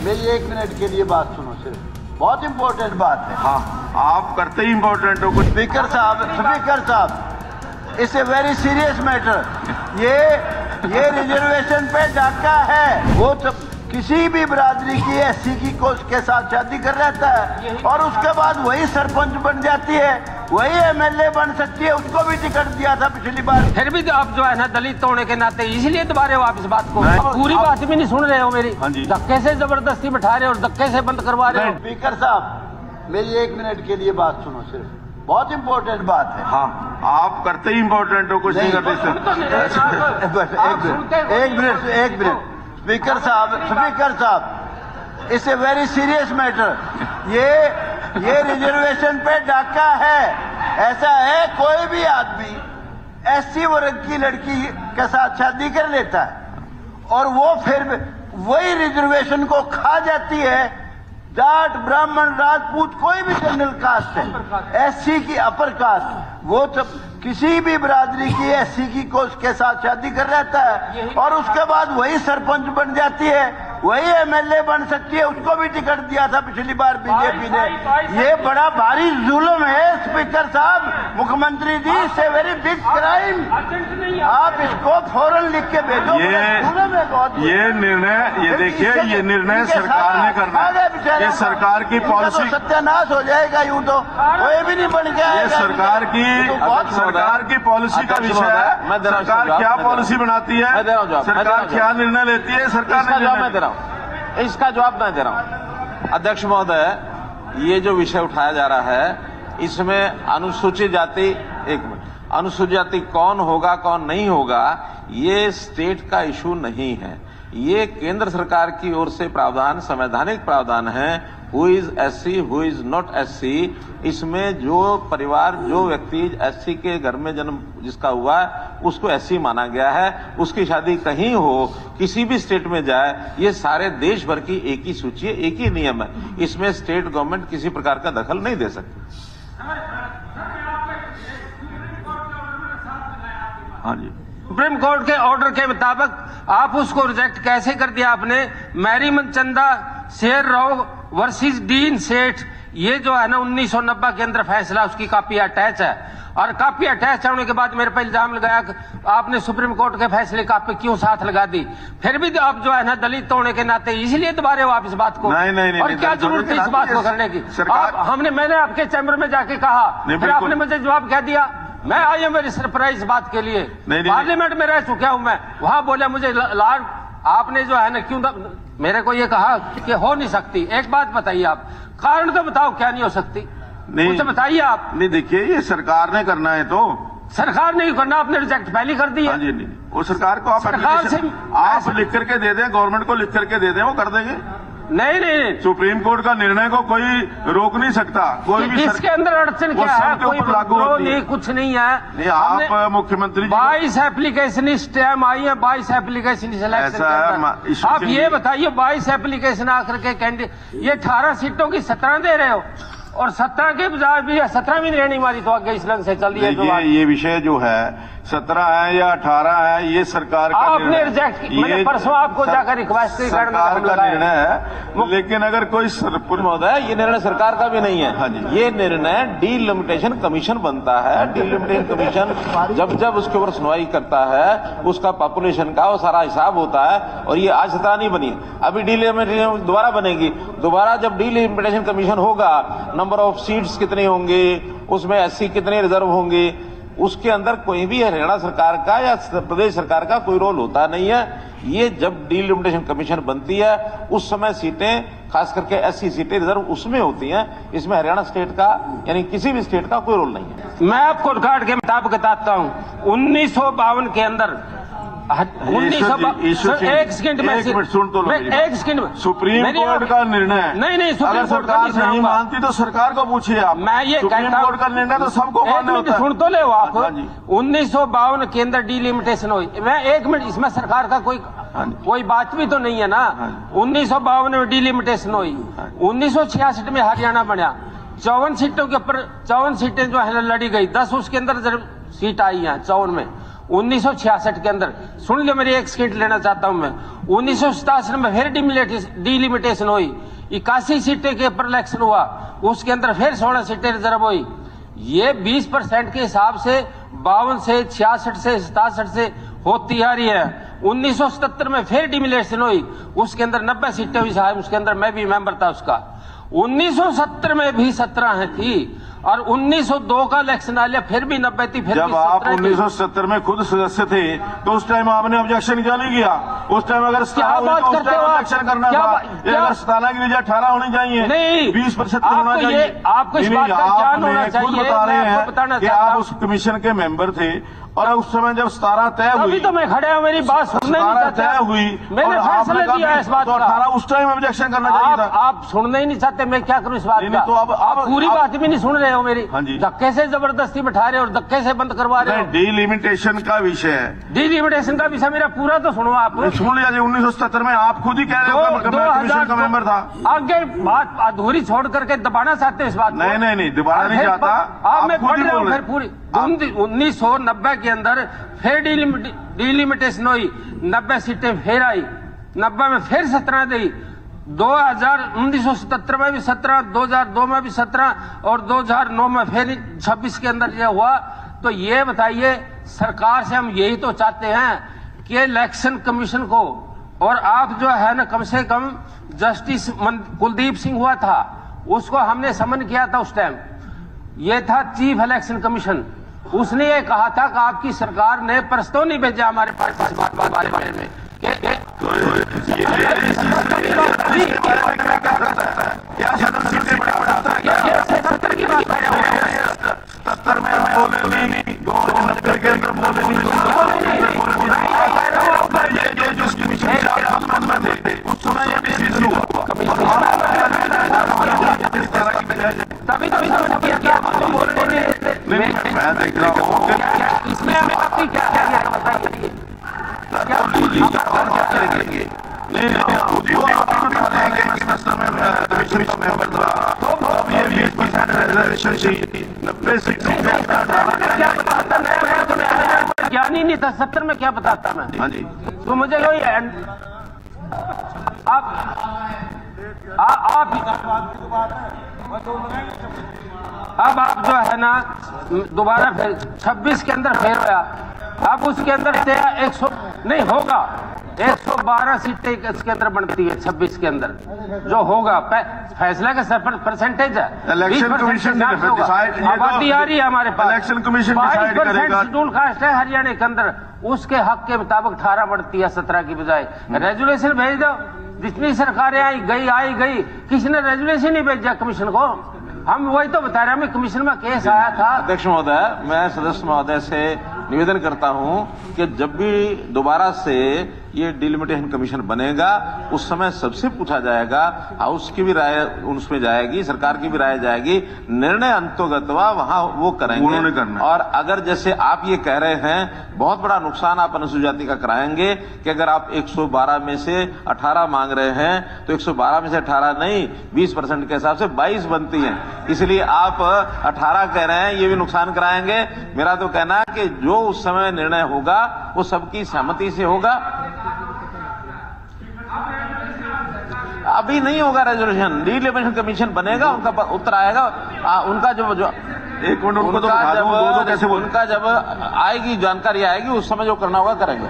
मेरी 1 मिनट के लिए बात सुनो, सिर्फ बहुत इंपॉर्टेंट बात है। हाँ, आप करते ही इंपॉर्टेंट हो कुछ। स्पीकर साहब, it's a very serious matter. ये रिजर्वेशन पे डाका है। वो किसी भी बिरादरी की एससी की कोच के साथ शादी कर लेता है और उसके बाद वही सरपंच बन जाती है, वही एमएलए बन सकती है। उसको भी टिकट दिया था पिछली बार। फिर भी तो आप जो है ना दलित होने के नाते इसलिए दोबारा हो आप इस बात को। पूरी बात भी नहीं सुन रहे हो मेरी। धक्के से जबरदस्ती बैठा रहे हो और धक्के से बंद करवा रहे हो। स्पीकर साहब, मेरी 1 मिनट के लिए बात सुनो, सिर्फ बहुत इंपॉर्टेंट बात है। हाँ, आप करते ही इंपॉर्टेंट हो कुछ नहीं करते। एक मिनट स्पीकर साहब, it's a very serious matter. ये रिजर्वेशन पे डाका है। ऐसा है, कोई भी आदमी एससी वर्ग की लड़की के साथ शादी कर लेता है और वो फिर वही रिजर्वेशन को खा जाती है। जाट, ब्राह्मण, राजपूत, कोई भी जनरल कास्ट है, एससी की अपर कास्ट, वो किसी भी बिरादरी की एससी की कोच के साथ शादी कर लेता है और उसके बाद वही सरपंच बन जाती है, वही एमएलए बन सकती है। उसको भी टिकट दिया था पिछली बार बीजेपी ने। ये बड़ा भारी जुल्म है स्पीकर साहब, मुख्यमंत्री जी, से वेरी बिग क्राइम। आप इसको फौरन लिख के भेजो। ये निर्णय, ये देखिए, ये निर्णय सरकार ने करना है। ये सरकार की पॉलिसी, सत्यानाश हो जाएगा। यूं तो कोई भी नहीं बन गया। ये सरकार की पॉलिसी का विषय है। सरकार क्या पॉलिसी बनाती है, सरकार क्या निर्णय लेती है, सरकार इसका जवाब मैं दे रहा हूं। अध्यक्ष महोदय, ये जो विषय उठाया जा रहा है इसमें अनुसूचित जाति कौन होगा कौन नहीं होगा, ये स्टेट का इशू नहीं है। ये केंद्र सरकार की ओर से प्रावधान, संवैधानिक प्रावधान है। Who is SC, who is not SC, इसमें जो परिवार, जो व्यक्ति एससी के घर में जन्म जिसका हुआ है उसको एससी माना गया है। उसकी शादी कहीं हो, किसी भी स्टेट में जाए, ये सारे देश भर की एक ही सूची है, एक ही नियम है। इसमें स्टेट गवर्नमेंट किसी प्रकार का दखल नहीं दे सकती। हाँ जी, सुप्रीम कोर्ट के ऑर्डर के मुताबिक आप उसको रिजेक्ट कैसे कर दिया आपने? मैरी मनचंदा शेर राव वर्सेस डीन सेठ, ये जो है ना 1990 के अंदर फैसला, उसकी कॉपी अटैच है और कॉपी अटैच होने के बाद मेरे पर इल्जाम लगाया कि आपने सुप्रीम कोर्ट के फैसले कॉपी क्यों साथ लगा दी। फिर भी तो आप जो है ना दलित होने के नाते इसलिए दोबारा हो आप इस बात को। नहीं, और क्या जरूरत है इस बात को करने की? मैंने आपके चैम्बर में जाके कहा, फिर आपने मुझे जवाब क्या दिया? मैं आई हूं मेरी सरप्राइज बात के लिए। पार्लियामेंट में रह चुका हूं मैं, वहां बोला मुझे लॉर्ड आपने जो है ना क्यों मेरे को ये कहा कि हो नहीं सकती। एक बात बताइए आप, कारण तो बताओ क्या नहीं हो सकती, मुझे बताइए आप। नहीं, देखिए, ये सरकार ने करना है तो सरकार नहीं करना, आपने रिजेक्ट पहले कर दिया। हाँ जी, नहीं, वो सरकार को आप लिख करके दे दें, गवर्नमेंट को लिख करके दे दें, वो कर देंगे। नहीं, सुप्रीम कोर्ट का निर्णय को कोई रोक नहीं सकता। कोई भी इसके अंदर अड़चन क्या है? कोई नहीं, कुछ नहीं है। नहीं, आप मुख्यमंत्री 22 एप्लीकेशन इस टाइम आई है, 22 एप्लीकेशन सिलेक्शन। आप ये बताइए, 22 एप्लीकेशन आकर के कैंडिडेट, ये 18 सीटों की 17 दे रहे हो और 17 के बजाय भी 17 भी नहीं मारी तो आगे इस रंग से चल रही है। ये विषय जो है 17 है या 18 है, ये सरकार का आपने रिजेक्ट, मैंने परसों आपको जाकर रिक्वेस्ट की, सरकार का निर्णय है। लेकिन अगर कोई महोदय, ये निर्णय सरकार का भी नहीं है। हाँ जी, ये निर्णय डीलिमिटेशन कमीशन बनता है। डीलिमिटेशन कमीशन जब उसके ऊपर सुनवाई करता है, उसका पॉपुलेशन का वो सारा हिसाब होता है। और ये आज 17 नहीं बनी, अभी डीलिमिटेशन दोबारा बनेगी। दोबारा जब डीलिमिटेशन कमीशन होगा, नंबर ऑफ सीट्स कितने होंगे, उसमें एससी कितने रिजर्व होंगे, उसके अंदर कोई भी हरियाणा सरकार का या प्रदेश सरकार का कोई रोल होता नहीं है। ये जब डीलिमिटेशन कमीशन बनती है उस समय सीटें, खास करके एससी सीटें रिजर्व उसमें होती हैं। इसमें हरियाणा स्टेट का यानी किसी भी स्टेट का कोई रोल नहीं है। मैं आपको रिकॉर्ड के मुताबिक बताता हूँ, 1952 के अंदर 1952 एक सेकंड में सुन तो लो, एक सेकंड में सुप्रीम कोर्ट का निर्णय नहीं अगर सरकार नहीं मानती तो सरकार को पूछिए आप। मैं ये सुप्रीम कोर्ट का निर्णय तो सबको मानना होता है। सुन तो ले आप, 1952 के अंदर डीलिमिटेशन हुई। मैं 1 मिनट, इसमें सरकार का कोई बात भी तो नहीं है ना। 1952 में डीलिमिटेशन हुई, 1966 में हरियाणा बना, 54 सीटों के ऊपर 54 सीटें जो है लड़ी गई, 10 उसके अंदर सीट आई है 54 में। 1966 के अंदर, सुन लो मेरी एक सेकंड लेना चाहता हूं मैं। 1987 में फिर डिलिमिटेशन हुई, 81 सीटें के ऊपर इलेक्शन हुआ, उसके अंदर फिर 16 सीटें रिजर्व हुई। ये 20% के हिसाब से 52 से 66 से 67 से होती आ रही है। 1977 में फिर डिमिलेशन हुई, उसके अंदर 90 सीटें हुई साहब, उसके अंदर मैं भी मेंबर था उसका। 1970 में भी 17 थी और 1902 का इलेक्शन आ लिया, फिर भी 90 थी। फिर जब आप 1970 में खुद सदस्य थे तो उस टाइम आपने ऑब्जेक्शन क्यों नहीं किया? उस टाइम अगर ऑब्जेक्शन करना था, अगर 17 की वजह 18 होनी चाहिए, नहीं 20% होना चाहिए। आपको इस बात का ज्ञान होना चाहिए। बता रहे हैं कि आप उस कमीशन के मेंबर थे और उस समय जब 17 तय हुई, अभी तो मैं खड़े हूं, मेरी बात सुनने नहीं चाहते। तय हुई, मैंने फैसला दिया इस बात तो 18 उस टाइम ऑब्जेक्शन करना चाहिए था। आप सुनने ही नहीं चाहते, मैं क्या करूं इस बात का? तो अब आप पूरी बात भी नहीं सुन रहे हो मेरी। हाँ जी, धक्के से जबरदस्ती बैठा रहे हो और धक्के से बंद करवा रहे हो। डिलिमिटेशन का विषय है, डिलिमिटेशन का विषय मेरा पूरा तो सुनो आप। सुन लिया। 1977 में आप खुद ही कह रहे हो कमीशन का मेंबर था। आगे बात अधूरी छोड़ करके दबाना चाहते हो इस बात को? नहीं दबाना नहीं चाहता, आप मैं पढ़ रहा हूँ। फिर पूरी 1990 के अंदर फिर डिलिमिटेशन हुई, 90 सीटें फिर आई, 90 में फिर 17 दी, 1977 में भी 17, 2002 में भी 17 और 2009 में फिर 26 के अंदर ये हुआ। तो ये बताइए, सरकार से हम यही तो चाहते हैं कि इलेक्शन कमीशन को, और आप जो है ना, कम से कम जस्टिस कुलदीप सिंह हुआ था, उसको हमने समन किया था उस टाइम। ये था चीफ इलेक्शन कमीशन, उसने ये कहा था कि आपकी सरकार ने प्रस्ताव नहीं भेजा हमारे पास इस बात बारे में मैं देख रहा हूँ इसमें हमें आपकी क्या बताइए। ज्ञानी नहीं था 70 में, क्या बताता मैं? हाँ जी, तो मुझे कोई अब आप जो है ना दोबारा फिर 26 के अंदर फेर होया, अब उसके अंदर 100 नहीं होगा, 112 सीटें इसके अंदर बनती है 26 के अंदर जो होगा। फैसला का परसेंटेज है, इलेक्शन कमीशन आबादी आ रही है हमारे पास, इलेक्शन कमीशन डिसाइड करेगा। शेड्यूल कास्ट है हरियाणा के अंदर, उसके हक के मुताबिक 18 बढ़ती है 17 की बजाय। रेजुलेशन भेज दो, जितनी सरकारें आई गई, किसी ने रेजुलेशन नहीं भेजा कमीशन को। हम वही तो बता रहे हैं, कमीशन में केस आया था। अध्यक्ष महोदय, मैं सदस्य महोदय से निवेदन करता हूं कि जब भी दोबारा से ये डिलिमिटेशन कमीशन बनेगा, उस समय सबसे पूछा जाएगा, हाउस की भी राय उसमें जाएगी, सरकार की भी राय जाएगी, निर्णय अंतोगतवा वहां वो करेंगे उन्होंने करना। और अगर जैसे आप ये कह रहे हैं, बहुत बड़ा नुकसान आप अनुसूचित जाति का कराएंगे कि अगर आप 112 में से 18 मांग रहे हैं तो 112 में से 18 नहीं, 20% के हिसाब से 22 बनती हैं, इसलिए आप 18 कह रहे हैं, ये भी नुकसान कराएंगे। मेरा तो कहना है कि जो उस समय निर्णय होगा वो सबकी सहमति से होगा। अभी नहीं होगा रेजोल्यूशन, डिलिमिटेशन कमीशन बनेगा, उनका उत्तर आएगा, उनका जो एक मिनट उनको तो कैसे बोल, उनका जब आएगी जानकारी आएगी, उस समय जो करना होगा करेंगे।